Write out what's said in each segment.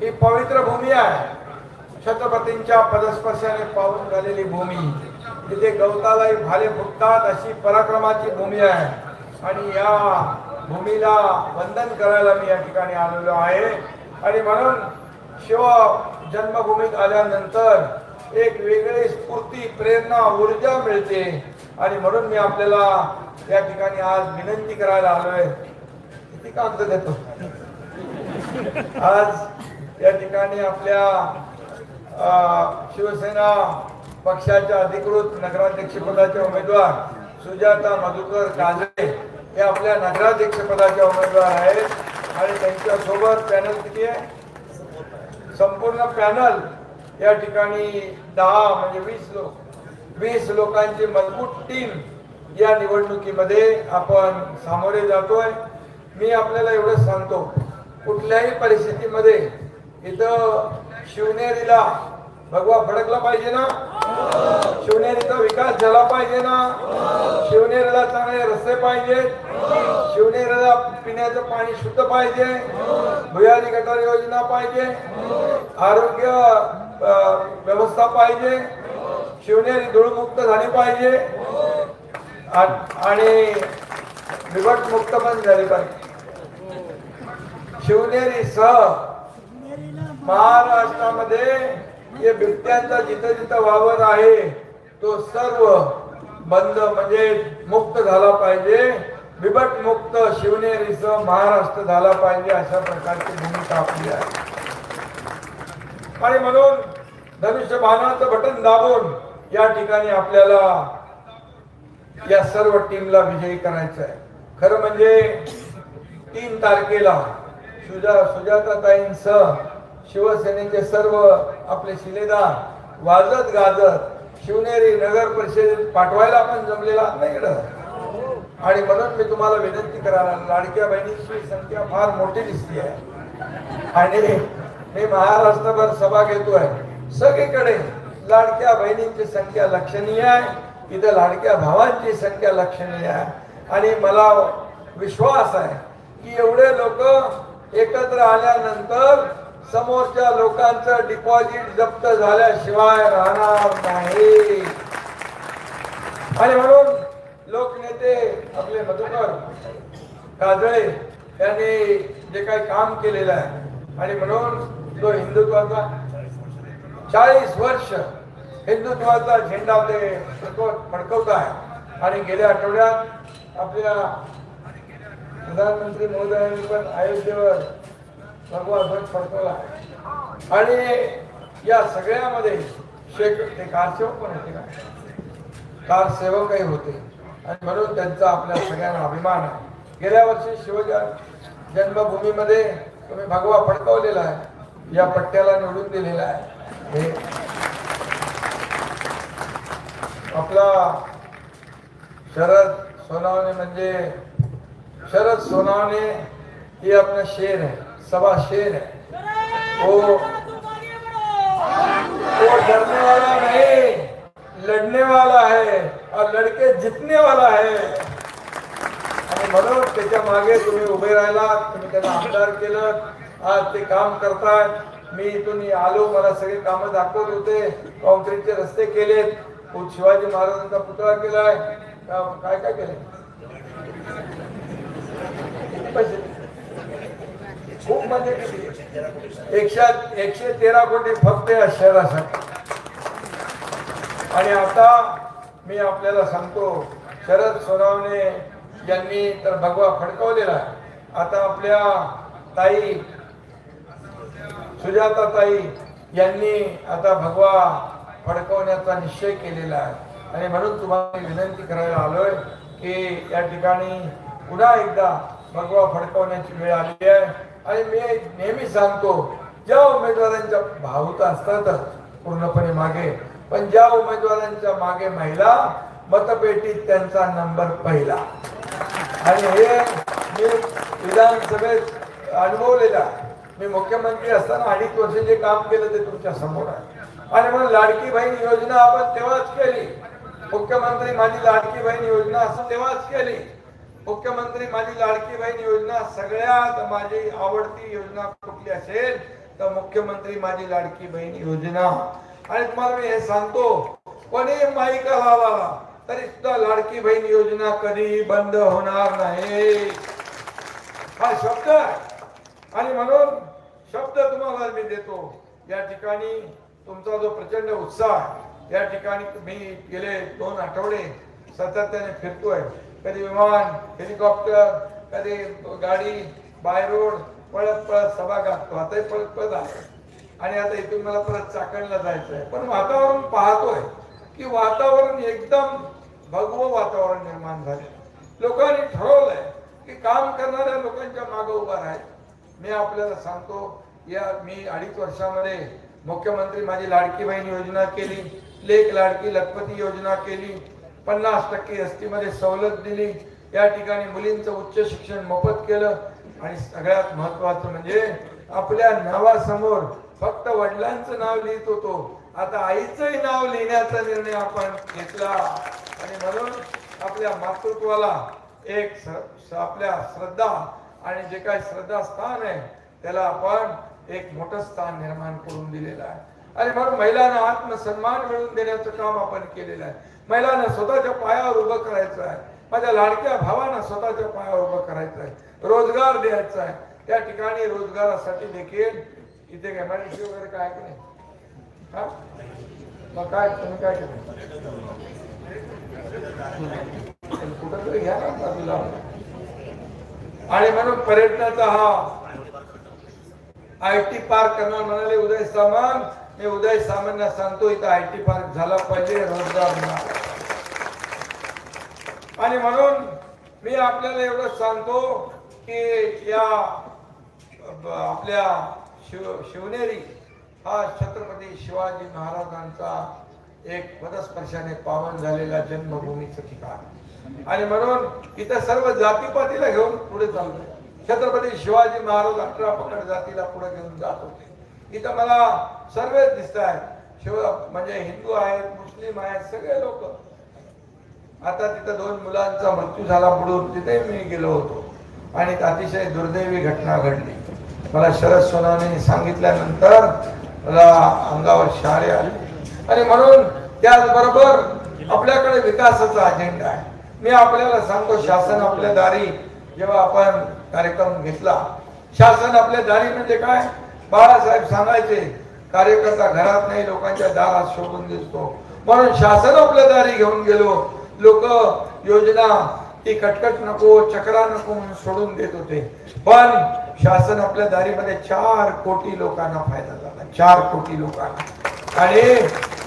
ही पवित्र भूमी आहे. छत्रपतींच्या पदस्पर्शाने पावन झालेली भूमी, तिथे गवतालाही भाले फुटतात अशी पराक्रमाची भूमी आहे. आणि या भूमीला वंदन करायला मी या ठिकाणी आलेलो आहे. आणि म्हणून शिव जन्मभूमीत आल्यानंतर एक वेगळी स्फूर्ती, प्रेरणा, ऊर्जा मिळते. आणि म्हणून मी आपल्याला या ठिकाणी आज विनंती करायला आलोय. किती कागद देतो आज या ठिकाणी आपल्या शिवसेना पक्षाच्या अधिकृत नगराध्यक्षपदाचे उमेदवार सुजाता मधुकर काजळे हे आपल्या नगराध्यक्षपदाचे उमेदवार आहेत. आणि त्यांच्या सोबत पॅनल किती आहे? संपूर्ण पॅनल या ठिकाणी 10 म्हणजे 20 लोकांची मजबूत टीम या निवडणुकीमध्ये आपण सामोरे जातोय. मी आपल्याला एवढंच सांगतो, कुठल्याही परिस्थितीमध्ये इथं शिवनेरीला भगवा फडकला पाहिजे ना, शिवनेरीचा विकास झाला पाहिजे ना, शिवनेरीला चांगले रस्ते पाहिजेत, शिवनेरीला पिण्याचं पाणी शुद्ध पाहिजे, भुयारी गटार योजना पाहिजे, आरोग्य व्यवस्था पाहिजे, शिवनेरी धूळमुक्त झाली पाहिजे आणि बिबट मुक्त पण झाली पाहिजे. शिवनेरी सह महाराष्ट्रामध्ये हे बिबट्यांचा जिथं जिथं वावर आहे तो सर्व बंद म्हणजे मुक्त झाला पाहिजे. बिबट मुक्त शिवनेरीसह महाराष्ट्र झाला पाहिजे अशा प्रकारची भूमिका आपली आहे. आणि म्हणून धनुष्यबाणाचं बटन दाबून या ठिकाणी आपल्याला या सर्व टीमला विजयी करायचं आहे. खरं म्हणजे 3 तारखेला सुजाताताईंसह शिवसेनेचे सर्व आपले शिलेदार वाजत गाजत शिवनेरी नगर परिषदेत पाठवायला आपण जमलेला नाही इकडं. आणि म्हणून मी तुम्हाला विनंती करायला, लाडक्या बहिणींची संख्या फार मोठी दिसते आहे आणि मी महाराष्ट्रभर सभा घेतोय. सगळीकडे लाडक्या बहिणींची संख्या लक्षणीय आहे, इथं लाडक्या भावांची संख्या लक्षणीय आहे. आणि मला विश्वास आहे की एवढे लोक एकत्र आल्यानंतर समोरच्या लोकांचं डिपॉझिट जप्त झाल्याशिवाय राहणार नाही. आणि म्हणून लोकनेते आपले मधुकर काजळे यांनी जे काही काम केलेलं आहे आणि म्हणून जो हिंदुत्वाचा 40 वर्ष हिंदुत्वाचा झेंडा ते फडकवत आहे. आणि गेल्या आठवड्यात आपल्या प्रधानमंत्री महोदयांनी पण अयोध्येवर भगवा ध्वज फडकवला. आणि या सगळ्यामध्ये ते कारसेवक पण होते ना, कारसेवकही होते. आणि म्हणून त्यांचा आपल्या सगळ्यांना अभिमान आहे. गेल्या वर्षी जन्मभूमीमध्ये तुम्ही भगवा फडकवलेला आहे, या पट्ट्याला निवडून दिलेला आहे. हे आपला शरद सोनावणे म्हणजे शरद सोनावणे ही अपना शेर है, सभा शेर है. वो डरने वाला नहीं, लड़ने वाला है और लड़के जितने वाला है. आणि म्हणून त्याच्या मागे तुम्ही उभे राहिला, तुम्ही त्यांना आमदार केलं, आज ते काम करतायत. मी इथून आलो, मला सगळे कामं दाखवत होते, कॉन्क्रीटचे रस्ते केलेत, शिवाजी महाराजांचा पुतळा केलाय, काय काय केलंय, खूप म्हणजे 113 कोटी फक्त या शहरासाठी. आणि आता मी आपल्याला सांगतो, शरद सोनावणे यांनी तर भगवा फडकवलेला आहे. आता आपल्या ताई सुजाताताई यांनी आता भगवा फडकवण्याचा निश्चय केलेला आहे. आणि म्हणून तुम्हाला विनंती करायला आलोय की या ठिकाणी पुन्हा एकदा भगवा फडकवण्याची वेळ आली आहे. आणि मी नेहमी सांगतो, ज्या उमेदवारांच्या भावता असतातच पूर्णपणे मागे, पण ज्या उमेदवारांच्या मागे महिला, मतपेटीत त्यांचा नंबर पहिला. आणि हे मी विधानसभेत अनुभवलेला. मी मुख्यमंत्री असताना 2.5 वर्ष जे काम केलं ते तुमच्या समोर आहे. आणि म्हणून लाडकी बहीण योजना आपण तेव्हाच केली. मुख्यमंत्री माझी लाडकी बहीण योजना असं तेव्हाच केली. मुख्यमंत्री माझी लाडकी बहीण योजना सगळ्यात माझी आवडती योजना कुठली असेल तर मुख्यमंत्री माझी लाडकी बहीण योजना, आणि तुम्हाला मी हे सांगतो, कोणी माईका लावला तरी सुद्धा लाडकी बहीण योजना कधी बंद होणार नाही, हा शब्द आहे. आणि म्हणून शब्द तुम्हाला मी देतो. या ठिकाणी तुमचा जो प्रचंड उत्साह, या ठिकाणी मी गेले 2 आठवडे सातत्याने फिरतोय. कधी विमान, हेलिकॉप्टर, कधी गाडी, बाय रोड, पळत पळत सभा गाठतो. आताही पळत पळत आहे आणि आता इथून मला परत चाकणला जायचं आहे. पण वातावरण पाहतोय की वातावरण एकदम भगवं वातावरण निर्माण झाले. लोकांनी ठरवलंय की काम करणाऱ्या लोकांच्या मागे उभा राहायचं. मी आपल्याला सांगतो, मी 2.5 वर्षामध्ये मुख्यमंत्री माझी लाडकी बहीण योजना केली, लेक लाडकी लखपती योजना केली, 50% एसटीमध्ये सवलत दिली, या ठिकाणी मुलींचं उच्च शिक्षण मोफत केलं, आणि सगळ्यात महत्वाचं म्हणजे आपल्या नावासमोर फक्त वडिलांचं नाव लिहित होतो, आता आईचंही नाव लिहिण्याचा निर्णय आपण घेतला. आणि म्हणून आपल्या मातृत्वाला एक आपल्या श्रद्धा, आणि जे काही श्रद्धास्थान आहे त्याला आपण एक मोठं स्थान निर्माण करून दिलेलं आहे. आणि म्हणून महिलांना आत्मसन्मान मिळवून देण्याचं काम आपण केलेलं आहे. महिलांना स्वतःच्या पायावर उभं करायचं आहे. माझ्या लाडक्या भावांना स्वतःच्या पायावर उभं करायचं आहे, रोजगार द्यायचा आहे. त्या ठिकाणी रोजगारासाठी देखील इथे एमआयडीसी वगैरे काय की नाही, हा मग काय तुम्ही काय केलं कुठं तरी घ्या ना बाजूला. आणि म्हणून पर्यटनाचा हा IT पार्क करणार म्हणाले उदय सामंत. मी उदय सामंतला सांगतो, इथं IT पार्क झाला पाहिजे, रोजगार मिळाला. आणि म्हणून मी आपल्याला एवढं सांगतो की या आपल्या शिवनेरी हा छत्रपती शिवाजी महाराजांचा एक पदस्पर्शाने पावन झालेला जन्मभूमीचं ठिकाण. आणि म्हणून इथं सर्व जातीपातीला घेऊन पुढे चालतोय. छत्रपती शिवाजी महाराज 18 पकड जातीला पुढे घेऊन जात होते. इथं मला सर्वच दिसत आहेत, म्हणजे हिंदू आहेत, मुस्लिम आहेत, सगळे लोक. आता तिथं 2 मुलांचा मृत्यू झाला बुडून, तिथे मी गेलो होतो आणि अतिशय दुर्दैवी घटना घडली. मला शरद सोनाने सांगितल्यानंतर मला अंगावर शहारे आले. आणि म्हणून त्याचबरोबर आपल्याकडे विकासाचा अजेंडा आहे. मी आपल्याला सांगतो, शासन आपल्या दारी जेव्हा आपण कार्यक्रम घेतला, शासन आपल्या दारी म्हणजे काय, बाळासाहेब सांगायचे, कार्यकर्ता घरात नाही लोकांच्या दारात शोधून दिसतो. म्हणून शासन आपल्या दारी घेऊन गेलो. लोक योजना ती कटकट नको, चक्रा नको म्हणून सोडून देत होते. पण शासन आपल्या दारीमध्ये 4 कोटी लोकांना फायदा झाला, 4 कोटी लोकांना. आणि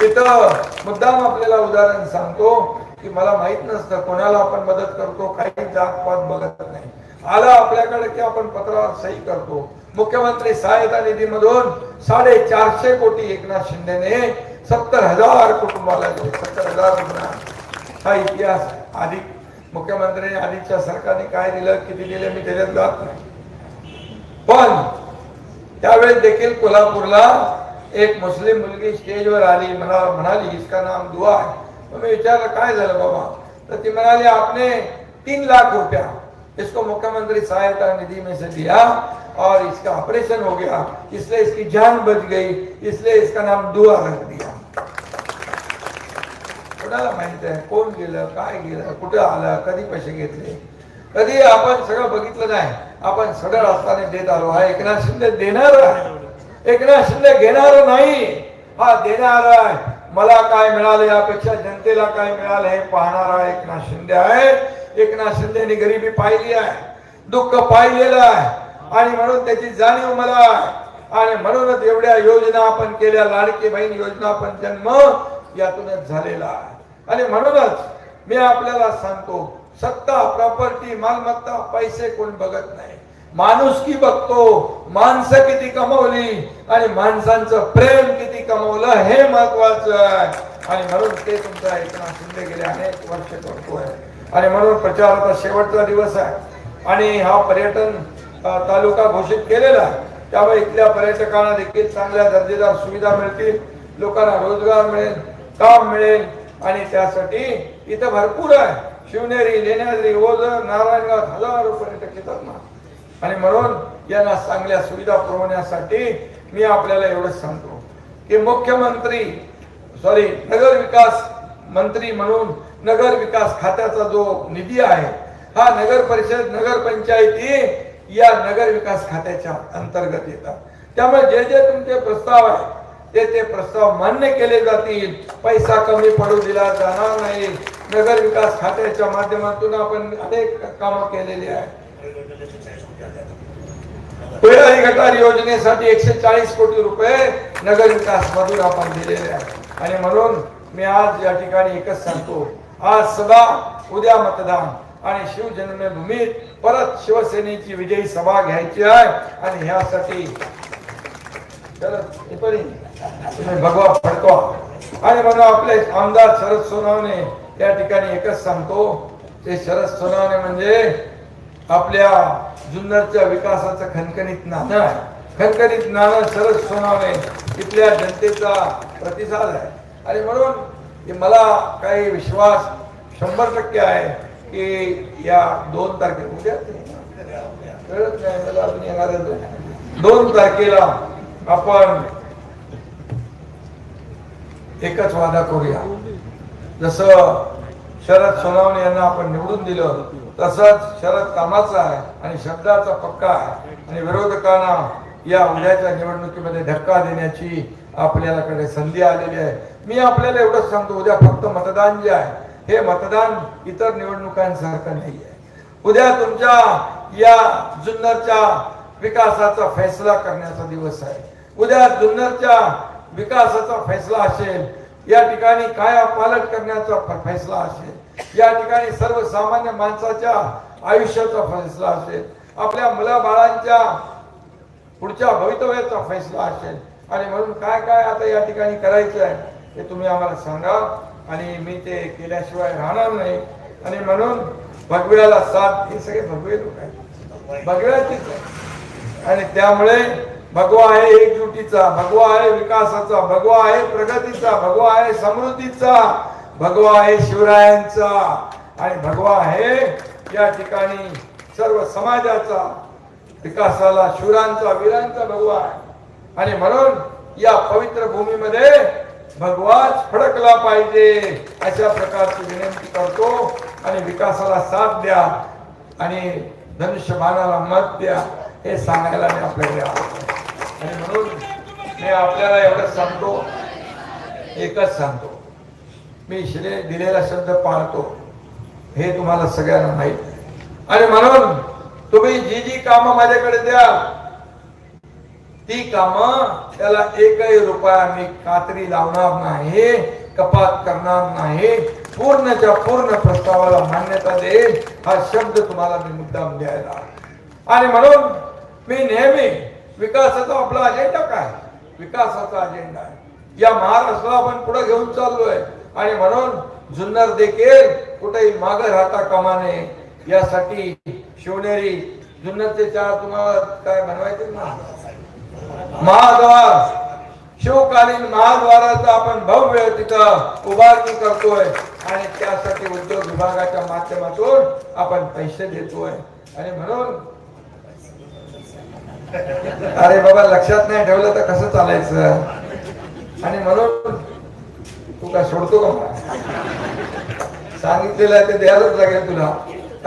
तिथं मुद्दाम आपल्याला उदाहरण सांगतो की मला माहित नसतं कोणाला आपण मदत करतो, काही जातपात बघत नाही. आला आपल्याकडे की आपण पत्रावर सही करतो. मुख्यमंत्री सहायता निधीमधून 450 कोटी एकनाथ शिंदेने 70,000 कुटुंबाला दिले, 70,000 रुपये. हा इतिहास. आधी मुख्यमंत्र्यांनी आधीच्या सरकारने काय दिलं, किती दिले, मी त्याच्यात जात नाही. पण त्यावेळेस देखील कोल्हापूरला एक मुस्लिम मुलगी स्टेजवर आली, मला म्हणाली इसका नाम दुआ है. मी विचारलं काय झालं बाबा, तर ती म्हणाली आपने 3 लाख रुपया इसको मुख्यमंत्री सहायता निधि में से दिया और इसका ऑपरेशन हो गया, इसलिए इसकी जान बच गई, इसलिए इसका नाम दुआ रख दिया. कोणाला माहित आहे कोण गेलं, काय गेलं, कुठे आलं, कधी पैसे घेतले, कधी आपण सगळं बघितलं नाही. आपण सगळं असताना देत आलो. हा एकनाथ शिंदे देणार आहे, एकनाथ शिंदे घेणार नाही, हा देणार आहे. मला काय मिळालं यापेक्षा जनतेला काय मिळालं हे पाहणारा एकनाथ शिंदे आहे. एकनाथ शिंदेने गरिबी पाहिली आहे, दुःख पाहिलेलं आहे, आणि म्हणून त्याची जाणीव मला आहे. आणि म्हणूनच एवढ्या योजना आपण केल्या, लाडकी बहीण योजना पण जन्म यातूनच झालेला आहे. आणि म्हणूनच मी आपल्याला सांगतो, सत्ता, प्रॉपर्टी, मालमत्ता, पैसे कोण बघत नाही, माणुसकी बघतो. माणसं किती कमवली आणि माणसांचं प्रेम किती कमवलं हे महत्वाचं आहे. आणि म्हणून ते तुमचा एकनाथ शिंदे गेले अनेक वर्ष करतोय. आणि म्हणून प्रचाराचा शेवटचा दिवस आहे आणि हा पर्यटन तालुका घोषित केलेला आहे. त्यामुळे इथल्या पर्यटकांना देखील चांगल्या दर्जेदार सुविधा मिळतील, लोकांना रोजगार मिळेल, काम मिळेल. आणि त्यासाठी इथं भरपूर आहे. शिवनेरी, लेण्याद्री, ओझर, नारायणगाव हजारो पर्यटक येतात ना. आणि म्हणून यांना चांगल्या सुविधा पुरवण्यासाठी मी आपल्याला एवढंच सांगतो की नगर विकास मंत्री म्हणून नगर विकास खात्याचा जो निधी आहे हा नगर परिषद नगर पंचायती या नगर विकास खात्याच्या अंतर्गत येतात. त्यामुळे जे जे तुमचे प्रस्ताव आहे ते प्रस्ताव मान्य केले जातील. पैसा कमी पडू दिला जाणार नाही. नगर विकास खात्याच्या माध्यमातून आपण अनेक कामं केलेली आहेत. पेराई गटार योजनेसाठी 140 कोटी रुपये नगर विकास मधून आपण दिलेले आहेत. आणि म्हणून मी आज या ठिकाणी एकच सांगतो, आज सभा उद्या मतदान आणि शिवजन्मभूमीत परत शिवसेनेची विजयी सभा घ्यायची आहे. आणि ह्यासाठी तुम्ही भगवा फडकवा. आणि म्हणून आपले आमदार शरद सोनवणे या ठिकाणी एकच सांगतो, ते शरद सोनवणे म्हणजे आपल्या जुन्नरच्या विकासाचं खणखणीत नाणं आहे. खणखणीत नाणं शरद सोनवणे इथल्या जनतेचा प्रतिसाद आहे. आणि म्हणून मला काही विश्वास 100% आहे की या 2 तारखेला उद्या कळत नाही मला अजून येणार 2 तारखेला आपण एकच वादा करूया. जसं शरद सोनवणे यांना आपण निवडून दिलं तसंच शरद कामाचा आहे आणि शब्दाचा पक्का आहे. आणि विरोधकांना या उद्याच्या निवडणुकीमध्ये धक्का देण्याची आपल्याकडे संधी आलेली आहे. मी आपल्याला एवढंच सांगतो, उद्या फक्त मतदान जे आहे हे मतदान इतर निवडणुकांसारखं नाही आहे. उद्या तुमच्या या जुन्नरच्या विकासाचा फैसला करण्याचा दिवस आहे. उद्या जुन्नरच्या विकासाचा फैसला असेल, या ठिकाणी काया पालट करण्याचा फैसला असेल, या ठिकाणी सर्वसामान्य माणसाच्या आयुष्याचा फैसला असेल, आपल्या मुलाबाळांच्या पुढच्या भवितव्याचा फैसला असेल. आणि म्हणून काय काय आता या ठिकाणी करायचं आहे हे तुम्ही आम्हाला सांगा आणि मी ते केल्याशिवाय राहणार नाही. आणि म्हणून भगव्याला साथ, हे सगळे भगवे लोक आहेत, भगव्याचीच आहे. आणि त्यामुळे भगवा आहे एकजुटीचा, भगवा आहे विकासाचा, भगवा आहे प्रगतीचा, भगवा आहे समृद्धीचा, भगवा आहे शिवरायांचा आणि भगवा आहे या ठिकाणी सर्व समाजाचा विकासाला शूरांचा वीरांचा भगवा आहे. आणि म्हणून या पवित्र भूमीमध्ये भगवाच फडकला पाहिजे अशा प्रकारची विनंती करतो. आणि विकासाला साथ द्या आणि धनुष्यबाणाला मत द्या हे सांगायला मी आपल्याला. आणि म्हणून मी आपल्याला एवढंच सांगतो, एकच सांगतो, मी दिलेला शब्द पाळतो हे तुम्हाला सगळ्यांना माहित आहे. आणि म्हणून तुम्ही जी जी कामं माझ्याकडे द्या ती कामं त्याला एकही रुपया मी कात्री लावणार नाही, कपात करणार नाही, पूर्णच्या पूर्ण प्रस्तावाला मान्यता देईल हा शब्द तुम्हाला मी मुद्दाम द्यायला. आणि म्हणून मी नेहमी विकासाचा आपला अजेंडा काय, विकासाचा अजेंडा आहे. या महाराष्ट्राला आपण पुढे घेऊन चाललोय. आणि म्हणून जुन्नर देखील कुठेही मागे राहता कामा नये यासाठी शिवनेरी जुन्नरचे 4 तुम्हाला काय बनवायचे ना महाद्वार, शिवकालीन महाद्वाराचा आपण भव्य तिथं उभारणी करतोय. आणि त्यासाठी उद्योग विभागाच्या माध्यमातून आपण पैसे देतोय. आणि म्हणून अरे बाबा लक्षात नाही ठेवलं तर कसं चालायचं. आणि म्हणून तू काय सोडतो का मला, सांगितलेलं आहे ते द्यायलाच लागेल तुला.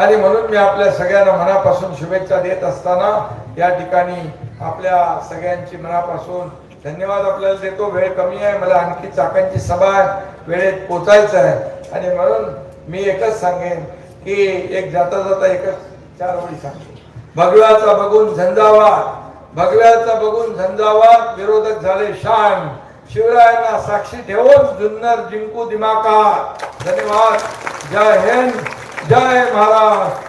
आणि म्हणून मी आपल्या सगळ्यांना मनापासून शुभेच्छा देत असताना या ठिकाणी आपल्या सगळ्यांची मनापासून धन्यवाद आपल्याला देतो. वेळ कमी आहे, मला आणखी चाकांची सभा आहे, वेळेत पोचायचं आहे. आणि म्हणून मी एकच सांगेन की एक जाता जाता एकच 4 ओळी सांगतो. भगव्याचा बघून झंझावात, भगव्याचा बघून झंझावात, विरोधक झाले शान, शिवरायांना साक्षी ठेवून जुन्नर जिंकू दिमाखात. धन्यवाद. जय हिंद, जय महाराष्ट्र.